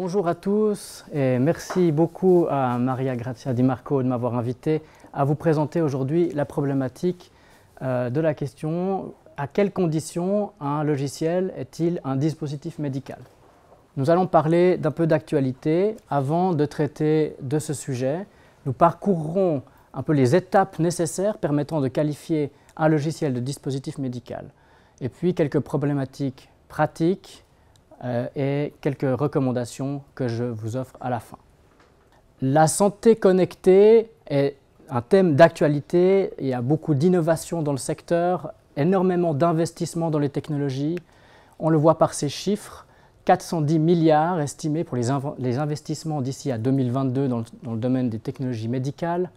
Bonjour à tous et merci beaucoup à Maria Grazia Di Marco de m'avoir invité à vous présenter aujourd'hui la problématique de la question à quelles conditions un logiciel est-il un dispositif médical? Nous allons parler d'un peu d'actualité. Avant de traiter de ce sujet, nous parcourrons un peu les étapes nécessaires permettant de qualifier un logiciel de dispositif médical. Et puis quelques problématiques pratiques et quelques recommandations que je vous offre à la fin. La santé connectée est un thème d'actualité. Il y a beaucoup d'innovations dans le secteur, énormément d'investissements dans les technologies. On le voit par ces chiffres, 410 milliards estimés pour les investissements d'ici à 2022 dans le domaine des technologies médicales.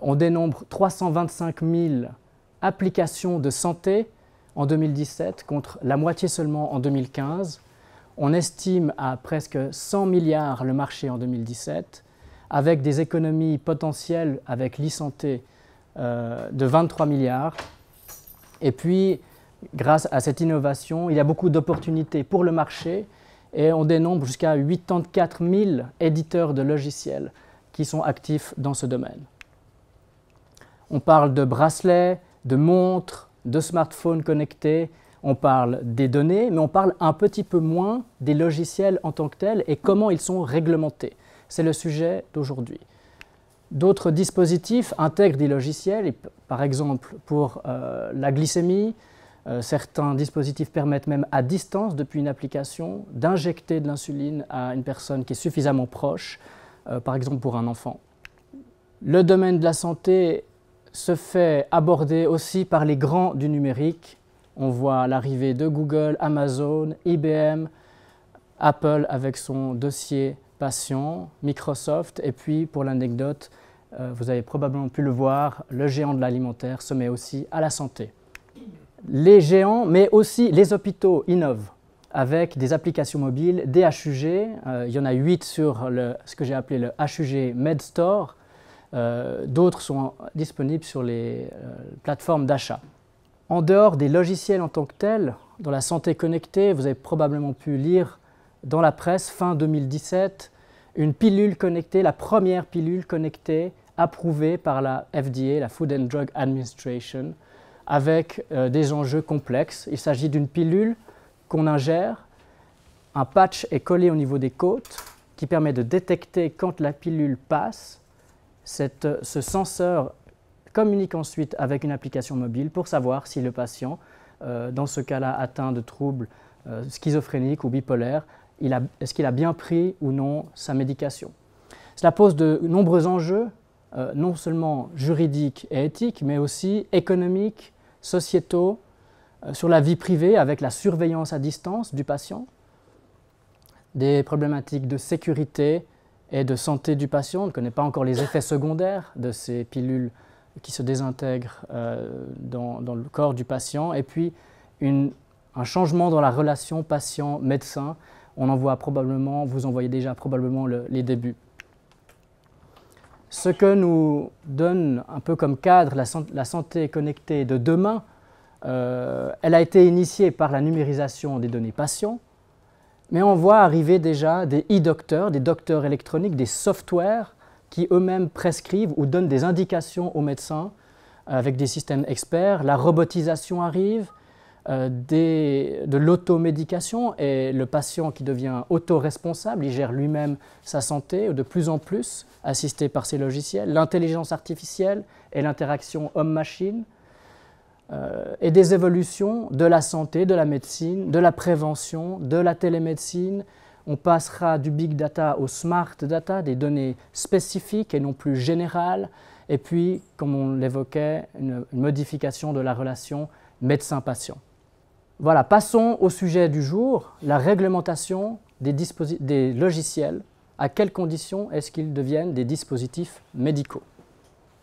On dénombre 325 000 applications de santé en 2017 contre la moitié seulement en 2015. On estime à presque 100 milliards le marché en 2017, avec des économies potentielles avec l'e-santé de 23 milliards. Et puis, grâce à cette innovation, il y a beaucoup d'opportunités pour le marché et on dénombre jusqu'à 84 000 éditeurs de logiciels qui sont actifs dans ce domaine. On parle de bracelets, de montres, de smartphones connectés, on parle des données, mais on parle un petit peu moins des logiciels en tant que tels et comment ils sont réglementés. C'est le sujet d'aujourd'hui. D'autres dispositifs intègrent des logiciels, et par exemple pour la glycémie, certains dispositifs permettent même à distance depuis une application d'injecter de l'insuline à une personne qui est suffisamment proche, par exemple pour un enfant. Le domaine de la santé se fait aborder aussi par les grands du numérique. On voit l'arrivée de Google, Amazon, IBM, Apple avec son dossier patient, Microsoft, et puis pour l'anecdote, vous avez probablement pu le voir, le géant de l'alimentaire se met aussi à la santé. Les géants, mais aussi les hôpitaux innovent avec des applications mobiles, des HUG. Il y en a 8 sur ce que j'ai appelé le HUG MedStore. D'autres sont disponibles sur les plateformes d'achat. En dehors des logiciels en tant que tels, dans la santé connectée, vous avez probablement pu lire dans la presse, fin 2017, une pilule connectée, la première pilule connectée approuvée par la FDA, la Food and Drug Administration, avec des enjeux complexes. Il s'agit d'une pilule qu'on ingère, un patch est collé au niveau des côtes qui permet de détecter quand la pilule passe. Ce senseur communique ensuite avec une application mobile pour savoir si le patient, dans ce cas-là atteint de troubles schizophréniques ou bipolaires, est-ce qu'il a bien pris ou non sa médication. Cela pose de nombreux enjeux, non seulement juridiques et éthiques, mais aussi économiques, sociétaux, sur la vie privée avec la surveillance à distance du patient, des problématiques de sécurité et de santé du patient. On ne connaît pas encore les effets secondaires de ces pilules qui se désintègrent dans le corps du patient. Et puis, un changement dans la relation patient-médecin. On en voit probablement, vous en voyez déjà probablement les débuts. Ce que nous donne un peu comme cadre la santé connectée de demain, elle a été initiée par la numérisation des données patients. Mais on voit arriver déjà des e-docteurs, des docteurs électroniques, des softwares qui eux-mêmes prescrivent ou donnent des indications aux médecins avec des systèmes experts. La robotisation arrive, de l'automédication et le patient qui devient auto-responsable, il gère lui-même sa santé, de plus en plus assisté par ces logiciels. L'intelligence artificielle et l'interaction homme-machine. Et des évolutions de la santé, de la médecine, de la prévention, de la télémédecine. On passera du big data au smart data, des données spécifiques et non plus générales. Et puis, comme on l'évoquait, une modification de la relation médecin-patient. Voilà, passons au sujet du jour, la réglementation des logiciels. À quelles conditions est-ce qu'ils deviennent des dispositifs médicaux?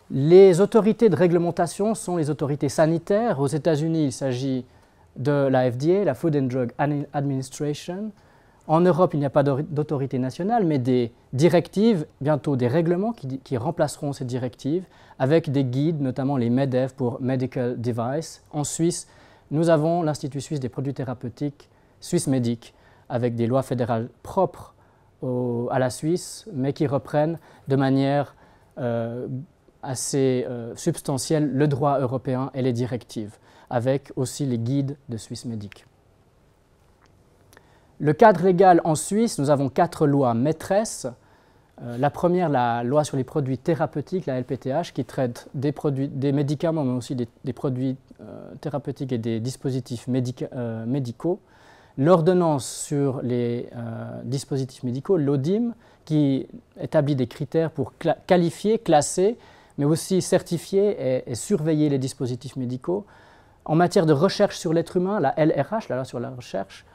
Les autorités de réglementation sont les autorités sanitaires. Aux États-Unis, il s'agit de la FDA, la Food and Drug Administration. En Europe, il n'y a pas d'autorité nationale, mais des directives, bientôt des règlements qui remplaceront ces directives, avec des guides, notamment les MEDEV pour Medical Device. En Suisse, nous avons l'Institut suisse des produits thérapeutiques, Swissmedic, avec des lois fédérales propres à la Suisse, mais qui reprennent de manière assez substantielle le droit européen et les directives, avec aussi les guides de Swissmedic. Le cadre légal en Suisse, nous avons 4 lois maîtresses. La première, la loi sur les produits thérapeutiques, la LPTH, qui traite des médicaments, mais aussi des produits thérapeutiques et des dispositifs médicaux. L'ordonnance sur les dispositifs médicaux, l'ODIM, qui établit des critères pour qualifier, classer, mais aussi certifier et surveiller les dispositifs médicaux. En matière de recherche sur l'être humain, la LRH, la loi sur la recherche,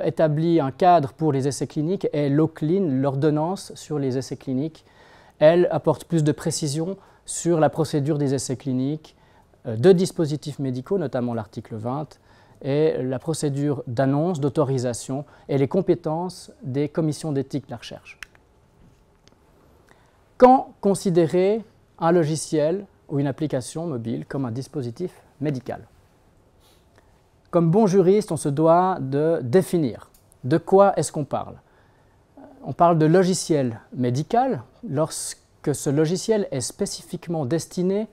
établit un cadre pour les essais cliniques, et l'OCLIN, l'ordonnance sur les essais cliniques, elle apporte plus de précision sur la procédure des essais cliniques de dispositifs médicaux, notamment l'article 20, et la procédure d'annonce, d'autorisation et les compétences des commissions d'éthique de la recherche. Quand considérer un logiciel ou une application mobile comme un dispositif médical? Comme bon juriste, on se doit de définir de quoi est-ce qu'on parle. On parle de logiciel médical lorsque ce logiciel est spécifiquement destiné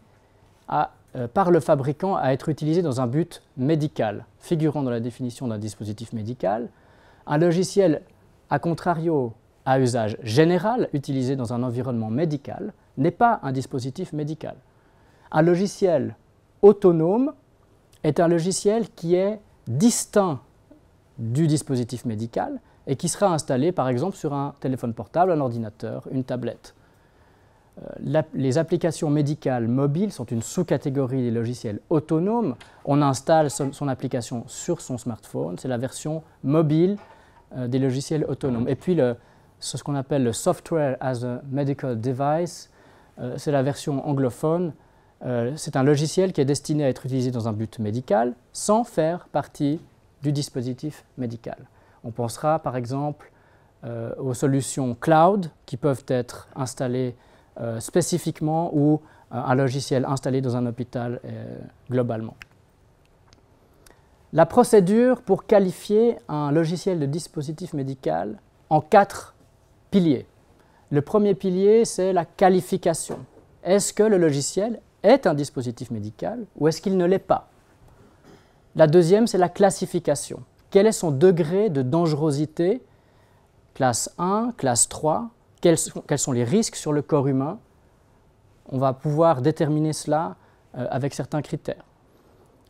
par le fabricant à être utilisé dans un but médical, figurant dans la définition d'un dispositif médical. Un logiciel, à contrario, à usage général, utilisé dans un environnement médical, n'est pas un dispositif médical. Un logiciel autonome est un logiciel qui est distinct du dispositif médical et qui sera installé par exemple sur un téléphone portable, un ordinateur, une tablette. Les applications médicales mobiles sont une sous-catégorie des logiciels autonomes. On installe son application sur son smartphone, c'est la version mobile des logiciels autonomes. Et puis ce qu'on appelle le Software as a Medical Device, c'est la version anglophone. C'est un logiciel qui est destiné à être utilisé dans un but médical sans faire partie du dispositif médical. On pensera par exemple aux solutions cloud qui peuvent être installées spécifiquement ou un logiciel installé dans un hôpital globalement. La procédure pour qualifier un logiciel de dispositif médical en 4 piliers. Le premier pilier, c'est la qualification. Est-ce que le logiciel est un dispositif médical ou est-ce qu'il ne l'est pas? La deuxième, c'est la classification. Quel est son degré de dangerosité? Classe 1, classe 3, quels sont les risques sur le corps humain? On va pouvoir déterminer cela avec certains critères.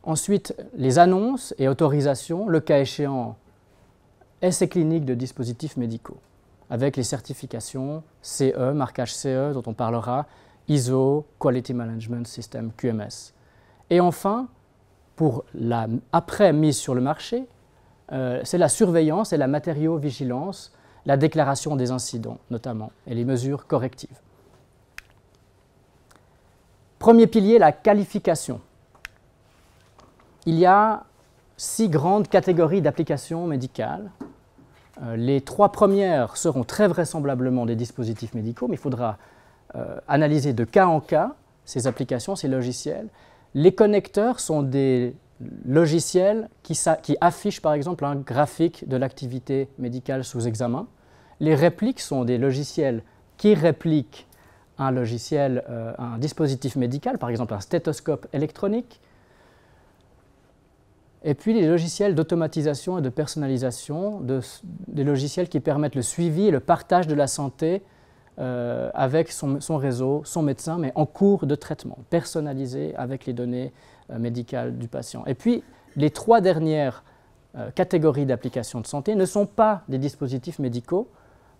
Ensuite, les annonces et autorisations, le cas échéant, essais cliniques de dispositifs médicaux, avec les certifications CE, marquage CE dont on parlera, ISO, Quality Management System, QMS. Et enfin, pour la après mise sur le marché, c'est la surveillance et la matériaux-vigilance, la déclaration des incidents notamment, et les mesures correctives. Premier pilier, la qualification. Il y a 6 grandes catégories d'applications médicales. Les 3 premières seront très vraisemblablement des dispositifs médicaux, mais il faudra analyser de cas en cas ces applications, ces logiciels. Les connecteurs sont des logiciels qui affichent par exemple un graphique de l'activité médicale sous examen. Les répliques sont des logiciels qui répliquent un dispositif médical, par exemple un stéthoscope électronique. Et puis les logiciels d'automatisation et de personnalisation, des logiciels qui permettent le suivi et le partage de la santé avec son réseau, son médecin, mais en cours de traitement, personnalisé avec les données médicales du patient. Et puis, les 3 dernières catégories d'applications de santé ne sont pas des dispositifs médicaux,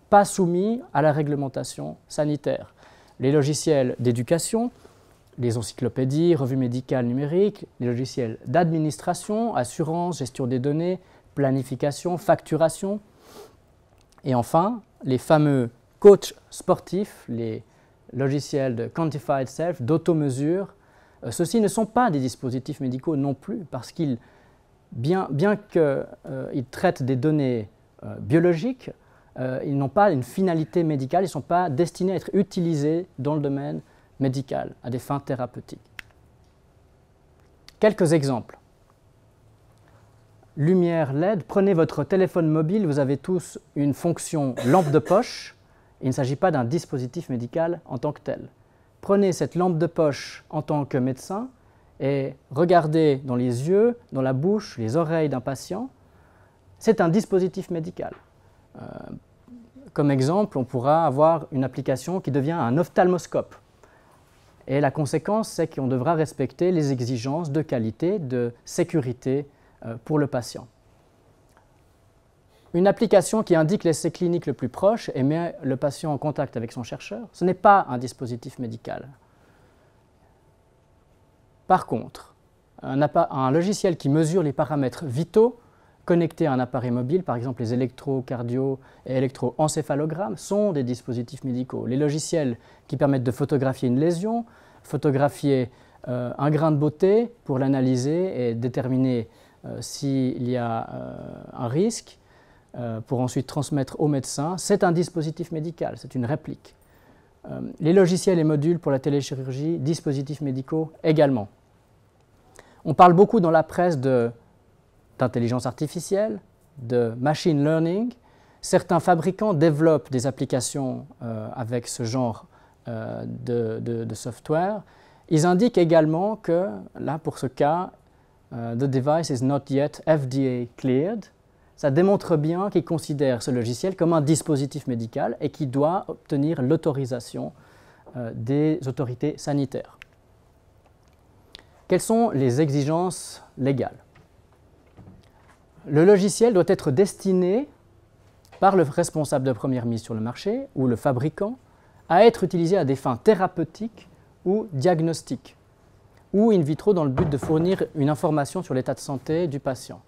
pas soumis à la réglementation sanitaire. Les logiciels d'éducation, les encyclopédies, revues médicales numériques, les logiciels d'administration, assurance, gestion des données, planification, facturation. Et enfin, les fameux coachs sportifs, les logiciels de Quantified Self, d'automesure. Ceux-ci ne sont pas des dispositifs médicaux non plus, parce qu'ils, bien qu'ils traitent des données biologiques, ils n'ont pas une finalité médicale, ils ne sont pas destinés à être utilisés dans le domaine médical, à des fins thérapeutiques. Quelques exemples. lumière LED. Prenez votre téléphone mobile, vous avez tous une fonction lampe de poche. Il ne s'agit pas d'un dispositif médical en tant que tel. Prenez cette lampe de poche en tant que médecin et regardez dans les yeux, dans la bouche, les oreilles d'un patient. C'est un dispositif médical. Comme exemple, on pourra avoir une application qui devient un ophtalmoscope. Et la conséquence, c'est qu'on devra respecter les exigences de qualité, de sécurité pour le patient. Une application qui indique l'essai clinique le plus proche et met le patient en contact avec son chercheur, ce n'est pas un dispositif médical. Par contre, un logiciel qui mesure les paramètres vitaux connectés à un appareil mobile, par exemple les électrocardio et électroencéphalogrammes, sont des dispositifs médicaux. Les logiciels qui permettent de photographier une lésion, photographier un grain de beauté pour l'analyser et déterminer s'il y a un risque, pour ensuite transmettre au médecin, c'est un dispositif médical, c'est une réplique. Les logiciels et modules pour la téléchirurgie, dispositifs médicaux également. On parle beaucoup dans la presse d'intelligence artificielle, de machine learning. Certains fabricants développent des applications avec ce genre de software. Ils indiquent également que, là pour ce cas, the device is not yet FDA cleared. Ça démontre bien qu'ils considèrent ce logiciel comme un dispositif médical et qui doit obtenir l'autorisation des autorités sanitaires. Quelles sont les exigences légales? Le logiciel doit être destiné par le responsable de première mise sur le marché ou le fabricant à être utilisé à des fins thérapeutiques ou diagnostiques ou in vitro dans le but de fournir une information sur l'état de santé du patient.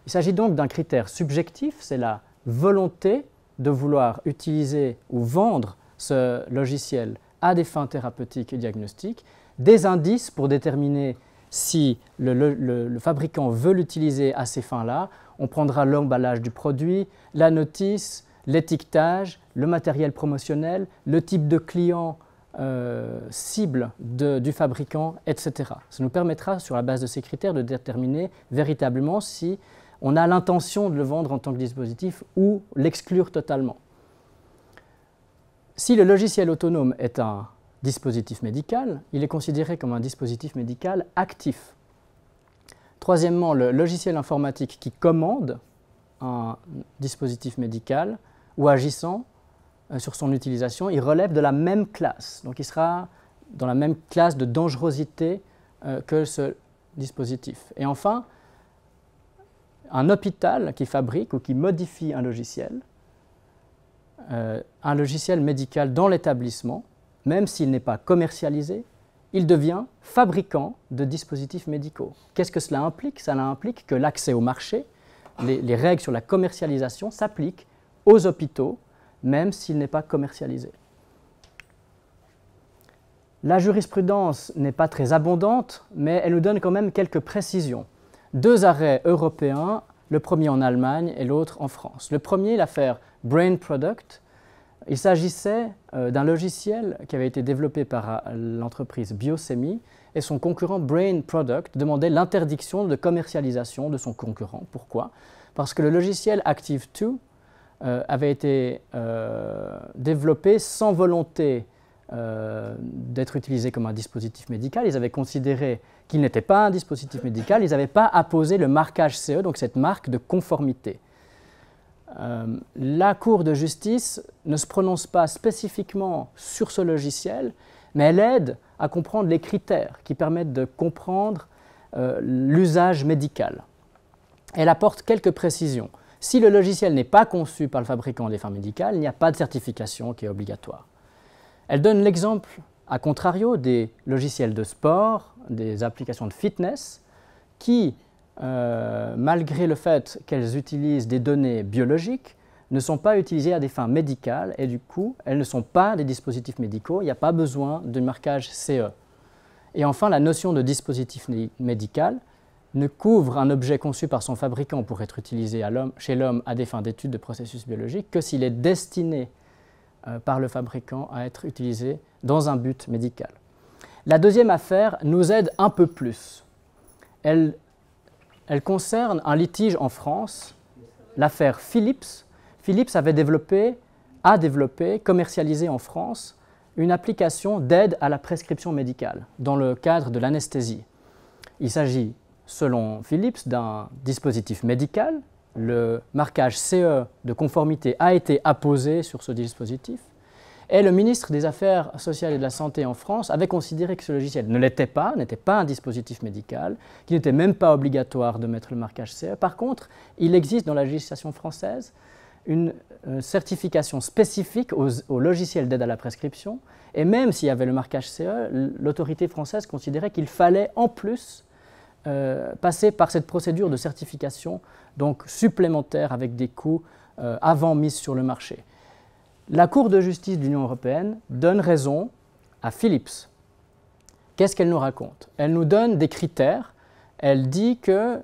Il s'agit donc d'un critère subjectif, c'est la volonté de vouloir utiliser ou vendre ce logiciel à des fins thérapeutiques et diagnostiques, des indices pour déterminer si le fabricant veut l'utiliser à ces fins-là. On prendra l'emballage du produit, la notice, l'étiquetage, le matériel promotionnel, le type de client cible du fabricant, etc. Ça nous permettra, sur la base de ces critères, de déterminer véritablement si on a l'intention de le vendre en tant que dispositif ou l'exclure totalement. Si le logiciel autonome est un dispositif médical, il est considéré comme un dispositif médical actif. Troisièmement, le logiciel informatique qui commande un dispositif médical ou agissant sur son utilisation, il relève de la même classe. Donc il sera dans la même classe de dangerosité que ce dispositif. Et enfin, un hôpital qui fabrique ou qui modifie un logiciel médical dans l'établissement, même s'il n'est pas commercialisé, il devient fabricant de dispositifs médicaux. Qu'est-ce que cela implique? Cela implique que l'accès au marché, les règles sur la commercialisation s'appliquent aux hôpitaux, même s'il n'est pas commercialisé. La jurisprudence n'est pas très abondante, mais elle nous donne quand même quelques précisions. Deux arrêts européens, le premier en Allemagne et l'autre en France. Le premier, l'affaire Brain Product. Il s'agissait d'un logiciel qui avait été développé par l'entreprise Biosemi et son concurrent Brain Product demandait l'interdiction de commercialisation de son concurrent. Pourquoi? Parce que le logiciel Active2 avait été développé sans volonté d'être utilisé comme un dispositif médical. Ils avaient considéré qu'il n'était pas un dispositif médical, ils n'avaient pas apposé le marquage CE, donc cette marque de conformité. La Cour de justice ne se prononce pas spécifiquement sur ce logiciel, mais elle aide à comprendre les critères qui permettent de comprendre l'usage médical. Elle apporte quelques précisions. Si le logiciel n'est pas conçu par le fabricant des fins médicales, il n'y a pas de certification qui est obligatoire. Elle donne l'exemple, à contrario, des logiciels de sport, des applications de fitness, qui, malgré le fait qu'elles utilisent des données biologiques, ne sont pas utilisées à des fins médicales et du coup, elles ne sont pas des dispositifs médicaux, il n'y a pas besoin de marquage CE. Et enfin, la notion de dispositif médical ne couvre un objet conçu par son fabricant pour être utilisé chez l'homme à des fins d'études de processus biologiques que s'il est destiné par le fabricant à être utilisé dans un but médical. La deuxième affaire nous aide un peu plus. Elle elle concerne un litige en France, l'affaire Philips. Philips a développé, commercialisé en France, une application d'aide à la prescription médicale dans le cadre de l'anesthésie. Il s'agit, selon Philips, d'un dispositif médical. Le marquage CE de conformité a été apposé sur ce dispositif. Et le ministre des Affaires sociales et de la Santé en France avait considéré que ce logiciel ne l'était pas, n'était pas un dispositif médical, qu'il n'était même pas obligatoire de mettre le marquage CE. Par contre, il existe dans la législation française une certification spécifique aux logiciels d'aide à la prescription. Et même s'il y avait le marquage CE, l'autorité française considérait qu'il fallait en plus passer par cette procédure de certification donc supplémentaire avec des coûts avant mise sur le marché. La Cour de justice de l'Union européenne donne raison à Philips. Qu'est-ce qu'elle nous raconte? Elle nous donne des critères. Elle dit qu'il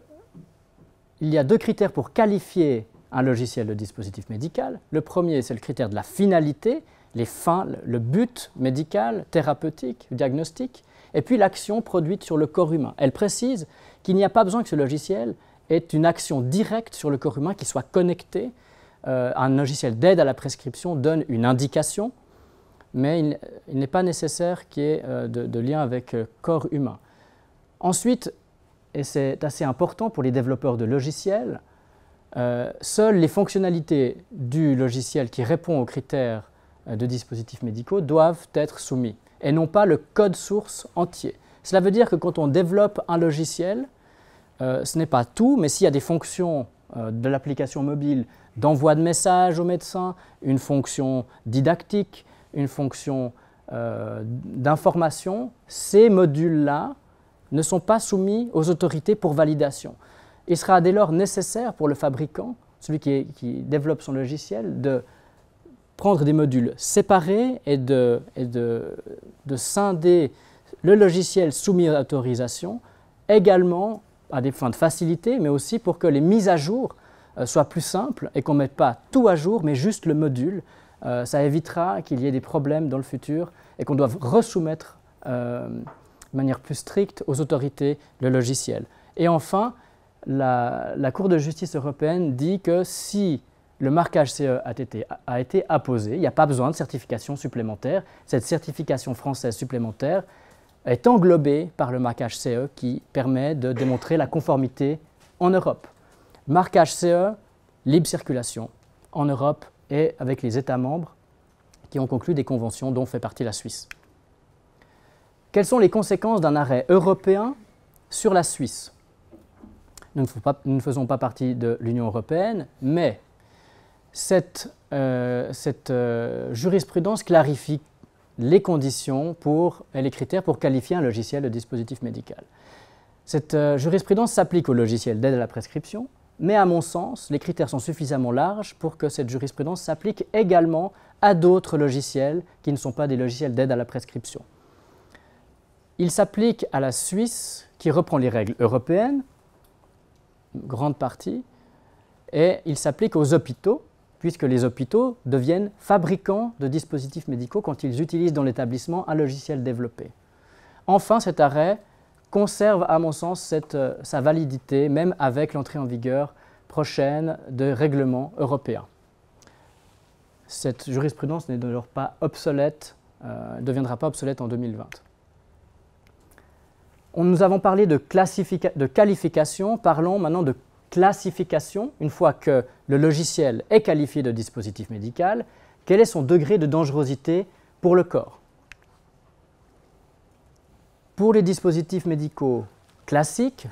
y a 2 critères pour qualifier un logiciel de dispositif médical. Le premier, c'est le critère de la finalité, les fins, le but médical, thérapeutique, diagnostique, et puis l'action produite sur le corps humain. Elle précise qu'il n'y a pas besoin que ce logiciel ait une action directe sur le corps humain qui soit connecté. Un logiciel d'aide à la prescription donne une indication, mais il n'est pas nécessaire qu'il y ait de lien avec le corps humain. Ensuite, et c'est assez important pour les développeurs de logiciels, seules les fonctionnalités du logiciel qui répond aux critères de dispositifs médicaux doivent être soumis, et non pas le code source entier. Cela veut dire que quand on développe un logiciel, ce n'est pas tout, mais s'il y a des fonctions de l'application mobile d'envoi de messages au médecin, une fonction didactique, une fonction d'information, ces modules-là ne sont pas soumis aux autorités pour validation. Il sera dès lors nécessaire pour le fabricant, celui qui développe son logiciel, de prendre des modules séparés et de scinder le logiciel soumis à autorisation, également à des fins de facilité, mais aussi pour que les mises à jour soient plus simples et qu'on ne mette pas tout à jour, mais juste le module. Ça évitera qu'il y ait des problèmes dans le futur et qu'on doive resoumettre de manière plus stricte aux autorités le logiciel. Et enfin, la Cour de justice européenne dit que si le marquage CE a été apposé, il n'y a pas besoin de certification supplémentaire. Cette certification française supplémentaire est englobée par le marquage CE qui permet de démontrer la conformité en Europe. Marquage CE, libre circulation en Europe et avec les États membres qui ont conclu des conventions dont fait partie la Suisse. Quelles sont les conséquences d'un arrêt européen sur la Suisse? Nous ne faisons pas partie de l'Union européenne, mais cette jurisprudence clarifie les conditions et les critères pour qualifier un logiciel de dispositif médical. Cette jurisprudence s'applique au logiciel d'aide à la prescription, mais à mon sens, les critères sont suffisamment larges pour que cette jurisprudence s'applique également à d'autres logiciels qui ne sont pas des logiciels d'aide à la prescription. Il s'applique à la Suisse, qui reprend les règles européennes, une grande partie, et il s'applique aux hôpitaux, puisque les hôpitaux deviennent fabricants de dispositifs médicaux quand ils utilisent dans l'établissement un logiciel développé. Enfin, cet arrêt conserve, à mon sens, sa validité, même avec l'entrée en vigueur prochaine de règlements européens. Cette jurisprudence n'est d'ailleurs pas obsolète, ne deviendra pas obsolète en 2020. Nous avons parlé de qualification, parlons maintenant de classification. Une fois que le logiciel est qualifié de dispositif médical, quel est son degré de dangerosité pour le corps? Pour les dispositifs médicaux classiques,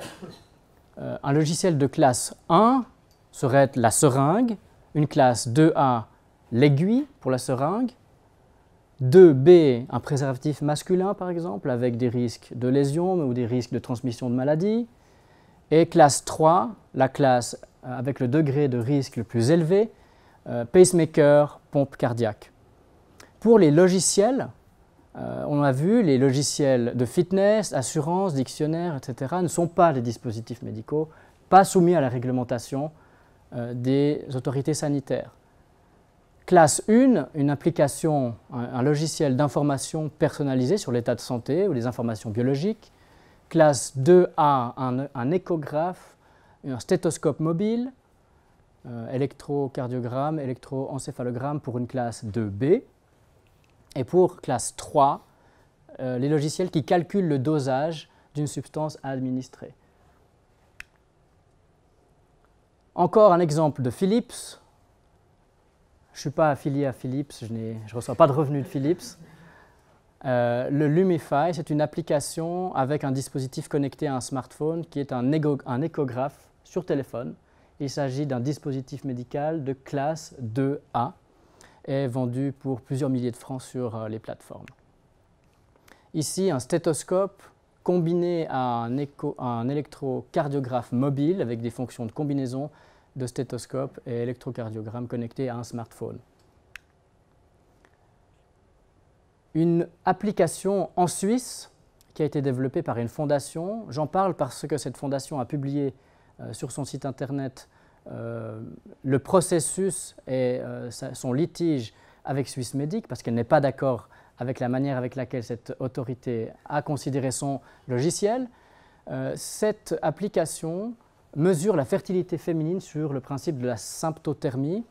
un logiciel de classe 1 serait la seringue, une classe 2A, l'aiguille pour la seringue, 2B, un préservatif masculin par exemple, avec des risques de lésions ou des risques de transmission de maladies, et classe 3, la classe avec le degré de risque le plus élevé, pacemaker, pompe cardiaque. Pour les logiciels, on a vu, les logiciels de fitness, assurance, dictionnaire, etc. ne sont pas des dispositifs médicaux, pas soumis à la réglementation des autorités sanitaires. Classe 1, une application, un logiciel d'information personnalisé sur l'état de santé ou les informations biologiques. Classe 2A, un échographe un stéthoscope mobile, électrocardiogramme, électroencéphalogramme pour une classe 2B. Et pour classe 3, les logiciels qui calculent le dosage d'une substance à administrer. Encore un exemple de Philips. Je ne suis pas affilié à Philips, je ne reçois pas de revenus de Philips. Le Lumify, c'est une application avec un dispositif connecté à un smartphone qui est un échographe sur téléphone. Il s'agit d'un dispositif médical de classe 2A et vendu pour plusieurs milliers de francs sur les plateformes. Ici, un stéthoscope combiné à un électrocardiographe mobile avec des fonctions de combinaison de stéthoscope et électrocardiogramme connecté à un smartphone. Une application en Suisse qui a été développée par une fondation. J'en parle parce que cette fondation a publié sur son site internet le processus et son litige avec Swissmedic parce qu'elle n'est pas d'accord avec la manière avec laquelle cette autorité a considéré son logiciel. Cette application mesure la fertilité féminine sur le principe de la symptothermie.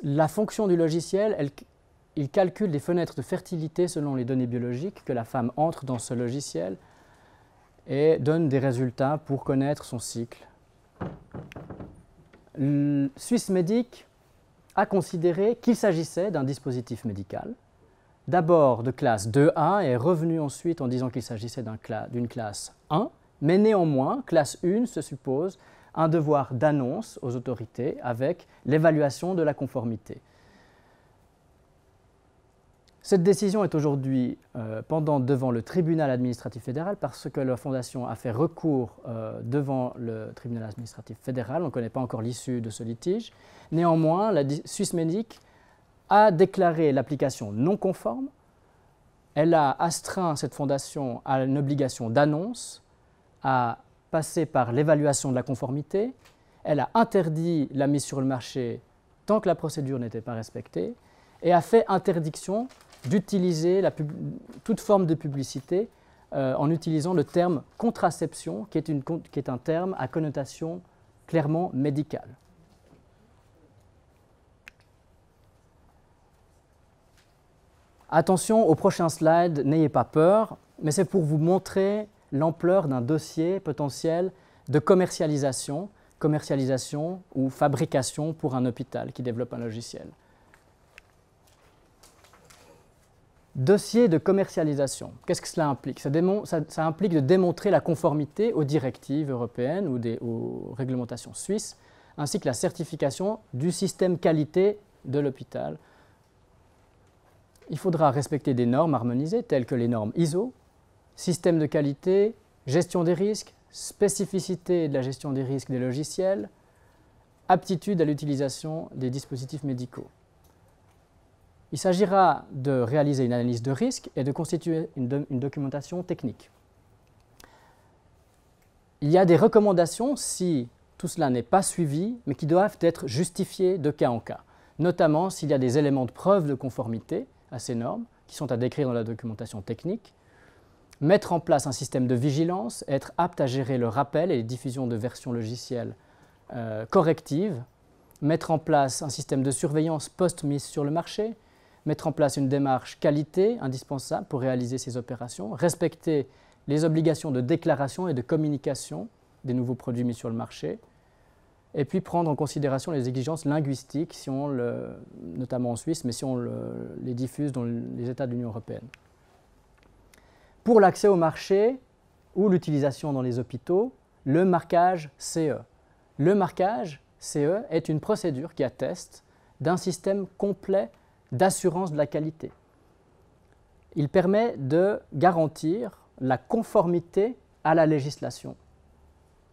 La fonction du logiciel, il calcule des fenêtres de fertilité selon les données biologiques que la femme entre dans ce logiciel et donne des résultats pour connaître son cycle. Swissmedic a considéré qu'il s'agissait d'un dispositif médical, d'abord de classe 2A et est revenu ensuite en disant qu'il s'agissait d'une classe 1, mais néanmoins, classe 1 se suppose un devoir d'annonce aux autorités avec l'évaluation de la conformité. Cette décision est aujourd'hui pendante devant le tribunal administratif fédéral parce que la Fondation a fait recours devant le tribunal administratif fédéral. On ne connaît pas encore l'issue de ce litige. Néanmoins, la Swissmedic a déclaré l'application non conforme. Elle a astreint cette fondation à une obligation d'annonce, à passer par l'évaluation de la conformité. Elle a interdit la mise sur le marché tant que la procédure n'était pas respectée et a fait interdiction d'utiliser toute forme de publicité en utilisant le terme contraception, qui est un terme à connotation clairement médicale. Attention au prochain slide, n'ayez pas peur, mais c'est pour vous montrer l'ampleur d'un dossier potentiel de commercialisation ou fabrication pour un hôpital qui développe un logiciel. Dossier de commercialisation, qu'est-ce que cela implique? Ça implique de démontrer la conformité aux directives européennes ou aux réglementations suisses, ainsi que la certification du système qualité de l'hôpital. Il faudra respecter des normes harmonisées telles que les normes ISO, système de qualité, gestion des risques, spécificité de la gestion des risques des logiciels, aptitude à l'utilisation des dispositifs médicaux. Il s'agira de réaliser une analyse de risque et de constituer une documentation technique. Il y a des recommandations si tout cela n'est pas suivi, mais qui doivent être justifiées de cas en cas, notamment s'il y a des éléments de preuve de conformité à ces normes, qui sont à décrire dans la documentation technique, mettre en place un système de vigilance, être apte à gérer le rappel et les diffusions de versions logicielles correctives, mettre en place un système de surveillance post-mise sur le marché, mettre en place une démarche qualité indispensable pour réaliser ces opérations, respecter les obligations de déclaration et de communication des nouveaux produits mis sur le marché, et puis prendre en considération les exigences linguistiques, si on notamment en Suisse, mais si on les diffuse dans les États de l'Union européenne. Pour l'accès au marché ou l'utilisation dans les hôpitaux, le marquage CE. Le marquage CE est une procédure qui atteste d'un système complet d'assurance de la qualité. Il permet de garantir la conformité à la législation,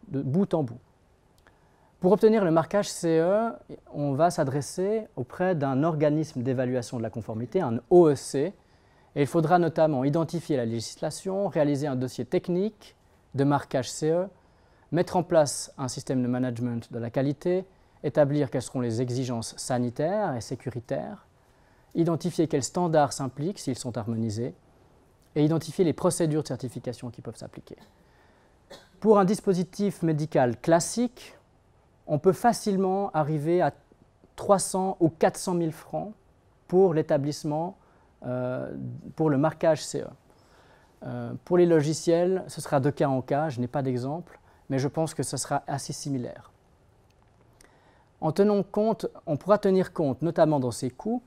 de bout en bout. Pour obtenir le marquage CE, on va s'adresser auprès d'un organisme d'évaluation de la conformité, un OEC, et il faudra notamment identifier la législation, réaliser un dossier technique de marquage CE, mettre en place un système de management de la qualité, établir quelles seront les exigences sanitaires et sécuritaires, identifier quels standards s'impliquent s'ils sont harmonisés, et identifier les procédures de certification qui peuvent s'appliquer. Pour un dispositif médical classique, on peut facilement arriver à 300 ou 400 000 francs pour l'établissement, pour le marquage CE. Pour les logiciels, ce sera de cas en cas, je n'ai pas d'exemple, mais je pense que ce sera assez similaire. En tenant compte, on pourra tenir compte, notamment dans ces coûts,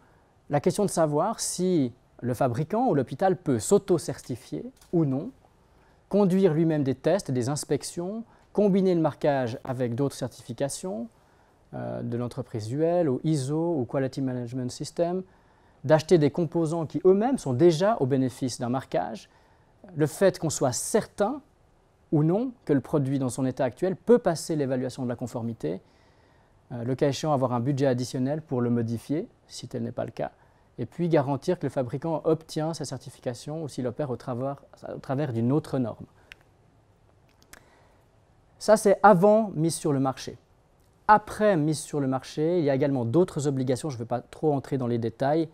la question de savoir si le fabricant ou l'hôpital peut s'auto-certifier ou non, conduire lui-même des tests, des inspections, combiner le marquage avec d'autres certifications de l'entreprise UL ou ISO ou Quality Management System, d'acheter des composants qui eux-mêmes sont déjà au bénéfice d'un marquage, le fait qu'on soit certain ou non que le produit dans son état actuel peut passer l'évaluation de la conformité, le cas échéant avoir un budget additionnel pour le modifier, si tel n'est pas le cas, et puis garantir que le fabricant obtient sa certification ou s'il opère au travers d'une autre norme. Ça, c'est avant mise sur le marché. Après mise sur le marché, il y a également d'autres obligations, je ne vais pas trop entrer dans les détails.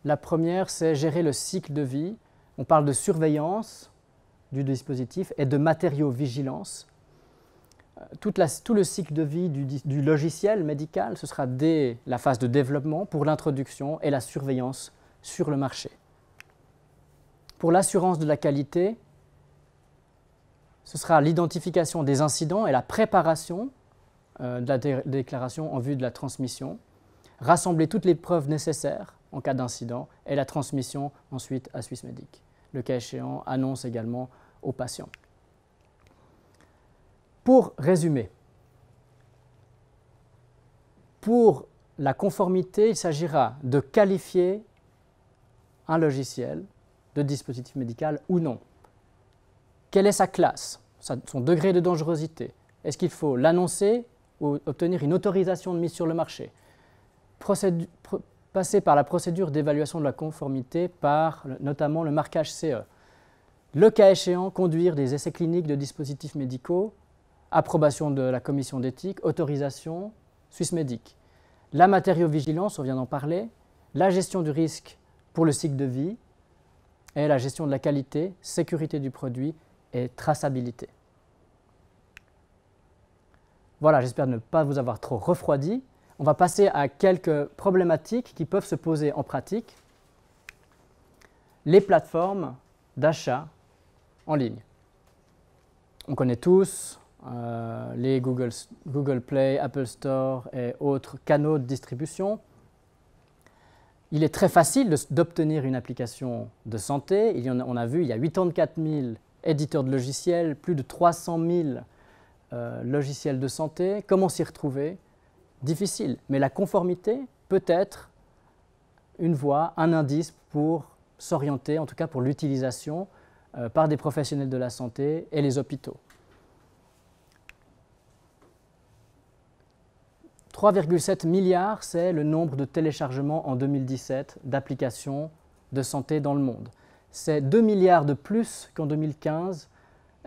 La première, c'est gérer le cycle de vie. On parle de surveillance du dispositif et de matériaux-vigilance. Tout le cycle de vie du logiciel médical, ce sera dès la phase de développement pour l'introduction et la surveillance sur le marché. Pour l'assurance de la qualité, ce sera l'identification des incidents et la préparation de la déclaration en vue de la transmission, rassembler toutes les preuves nécessaires en cas d'incident et la transmission ensuite à Swissmedic. Le cas échéant, annonce également aux patients. Pour résumer, pour la conformité, il s'agira de qualifier un logiciel de dispositif médical ou non. Quelle est sa classe, son degré de dangerosité? Est-ce qu'il faut l'annoncer ou obtenir une autorisation de mise sur le marché? Passer par la procédure d'évaluation de la conformité par notamment le marquage CE. Le cas échéant, conduire des essais cliniques de dispositifs médicaux, approbation de la commission d'éthique, autorisation, Swissmedic. La matériaux-vigilance, on vient d'en parler, la gestion du risque pour le cycle de vie et la gestion de la qualité, sécurité du produit et traçabilité. Voilà, j'espère ne pas vous avoir trop refroidi. On va passer à quelques problématiques qui peuvent se poser en pratique. Les plateformes d'achat en ligne. On connaît tous les Google Play, Apple Store et autres canaux de distribution. Il est très facile d'obtenir une application de santé. On a vu, il y a 84 000 éditeurs de logiciels, plus de 300 000 logiciels de santé. Comment s'y retrouver? Difficile, mais la conformité peut être une voie, un indice pour s'orienter, en tout cas pour l'utilisation par des professionnels de la santé et les hôpitaux. 3,7 milliards, c'est le nombre de téléchargements en 2017 d'applications de santé dans le monde. C'est 2 milliards de plus qu'en 2015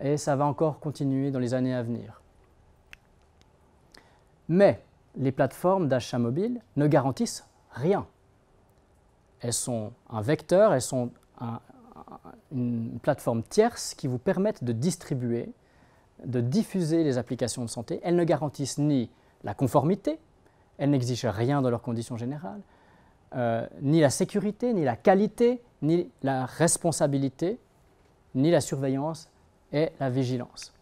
et ça va encore continuer dans les années à venir. Mais les plateformes d'achat mobile ne garantissent rien. Elles sont un vecteur, elles sont une plateforme tierce qui vous permettent de distribuer, de diffuser les applications de santé. Elles ne garantissent ni la conformité, elles n'exigent rien dans leurs conditions générales, ni la sécurité, ni la qualité, ni la responsabilité, ni la surveillance et la vigilance.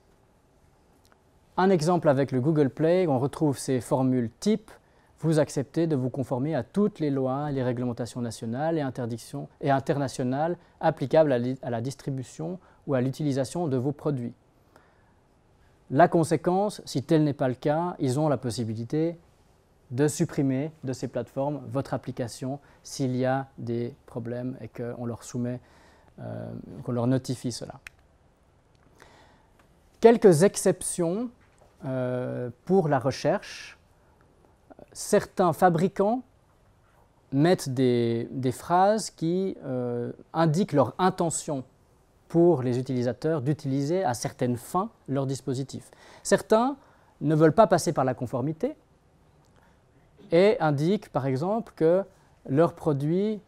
Un exemple avec le Google Play, on retrouve ces formules type. Vous acceptez de vous conformer à toutes les lois, les réglementations nationales et interdictions et internationales applicables à la distribution ou à l'utilisation de vos produits. La conséquence, si tel n'est pas le cas, ils ont la possibilité de supprimer de ces plateformes votre application s'il y a des problèmes et qu'on leur soumet, qu'on leur notifie cela. Quelques exceptions pour la recherche. Certains fabricants mettent des phrases qui indiquent leur intention pour les utilisateurs d'utiliser à certaines fins leur dispositif. Certains ne veulent pas passer par la conformité et indiquent par exemple que leurs produits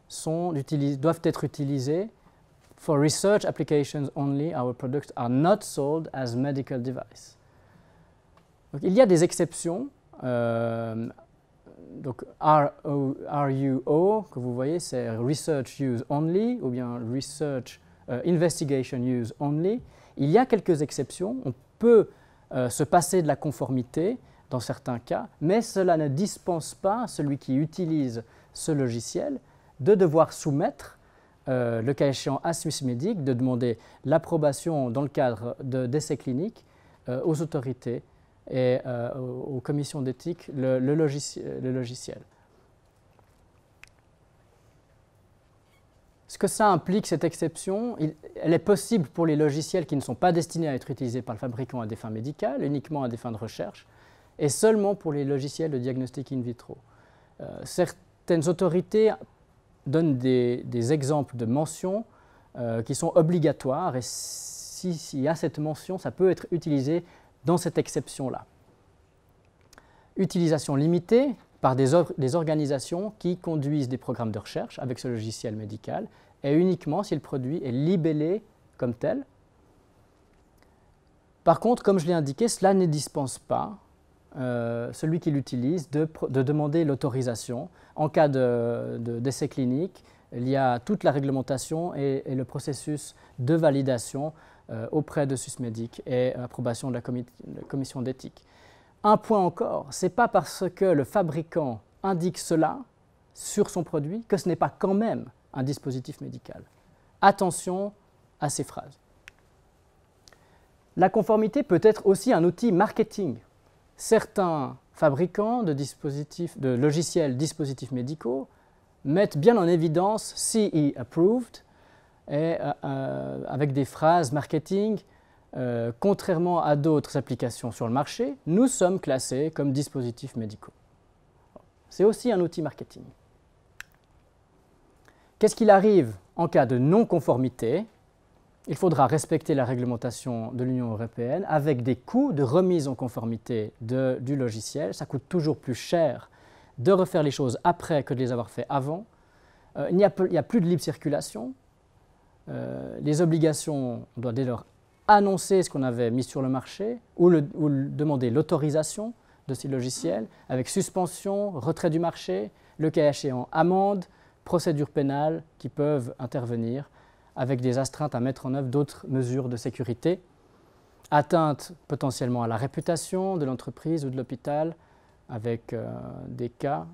doivent être utilisés For research applications only, our products are not sold as medical device. Donc, il y a des exceptions. Donc RUO, que vous voyez, c'est Research Use Only ou bien Research Investigation Use Only. Il y a quelques exceptions. On peut se passer de la conformité dans certains cas, mais cela ne dispense pas celui qui utilise ce logiciel de devoir soumettre, le cas échéant à Swissmedic, de demander l'approbation dans le cadre d'essais cliniques aux autorités et aux commissions d'éthique le logiciel. Ce que ça implique, cette exception, elle est possible pour les logiciels qui ne sont pas destinés à être utilisés par le fabricant à des fins médicales, uniquement à des fins de recherche, et seulement pour les logiciels de diagnostic in vitro. Certaines autorités donnent des exemples de mentions qui sont obligatoires, et s'il y a cette mention, ça peut être utilisé dans cette exception-là. Utilisation limitée par des organisations qui conduisent des programmes de recherche avec ce logiciel médical, et uniquement si le produit est libellé comme tel. Par contre, comme je l'ai indiqué, cela ne dispense pas celui qui l'utilise de demander l'autorisation. En cas d'essai clinique, il y a toute la réglementation et le processus de validation auprès de Swissmedic et approbation de la commission d'éthique. Un point encore, ce n'est pas parce que le fabricant indique cela sur son produit que ce n'est pas quand même un dispositif médical. Attention à ces phrases. La conformité peut être aussi un outil marketing. Certains fabricants de logiciels dispositifs médicaux mettent bien en évidence CE approved et avec des phrases marketing. Contrairement à d'autres applications sur le marché, nous sommes classés comme dispositifs médicaux. C'est aussi un outil marketing. Qu'est-ce qu'il arrive en cas de non-conformité? Il faudra respecter la réglementation de l'Union européenne avec des coûts de remise en conformité du logiciel. Ça coûte toujours plus cher de refaire les choses après que de les avoir fait avant. Il n'y a plus de libre circulation. Les obligations, on doit dès lors annoncer ce qu'on avait mis sur le marché ou demander l'autorisation de ces logiciels avec suspension, retrait du marché, le cas échéant amende, procédures pénales qui peuvent intervenir avec des astreintes à mettre en œuvre d'autres mesures de sécurité, atteinte potentiellement à la réputation de l'entreprise ou de l'hôpital avec des cas,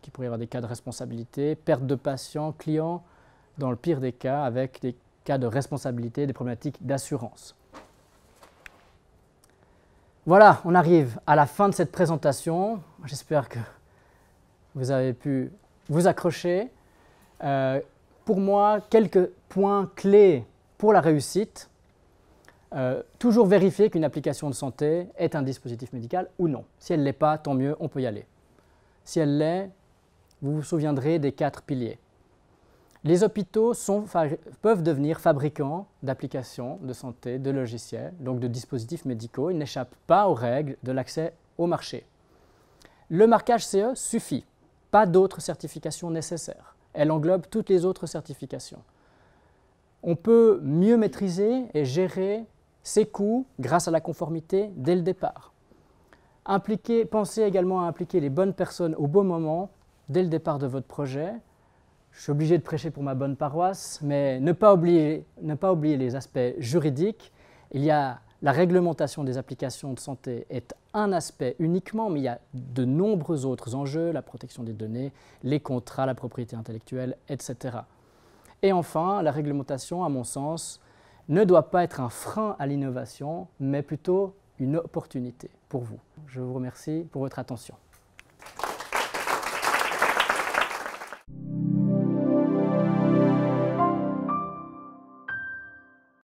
qui pourraient y avoir des cas de responsabilité, perte de patients, clients, dans le pire des cas avec des cas de responsabilité, des problématiques d'assurance. Voilà, on arrive à la fin de cette présentation. J'espère que vous avez pu vous accrocher. Pour moi, quelques points clés pour la réussite. Toujours vérifier qu'une application de santé est un dispositif médical ou non. Si elle ne l'est pas, tant mieux, on peut y aller. Si elle l'est, vous vous souviendrez des 4 piliers. Les hôpitaux peuvent devenir fabricants d'applications de santé, de logiciels, donc de dispositifs médicaux. Ils n'échappent pas aux règles de l'accès au marché. Le marquage CE suffit, pas d'autres certifications nécessaires. Elle englobe toutes les autres certifications. On peut mieux maîtriser et gérer ses coûts grâce à la conformité dès le départ. Pensez également à impliquer les bonnes personnes au bon moment, dès le départ de votre projet. Je suis obligé de prêcher pour ma bonne paroisse, mais ne pas oublier les aspects juridiques. Il y a la réglementation des applications de santé est un aspect uniquement, mais il y a de nombreux autres enjeux, la protection des données, les contrats, la propriété intellectuelle, etc. Et enfin, la réglementation, à mon sens, ne doit pas être un frein à l'innovation, mais plutôt une opportunité pour vous. Je vous remercie pour votre attention.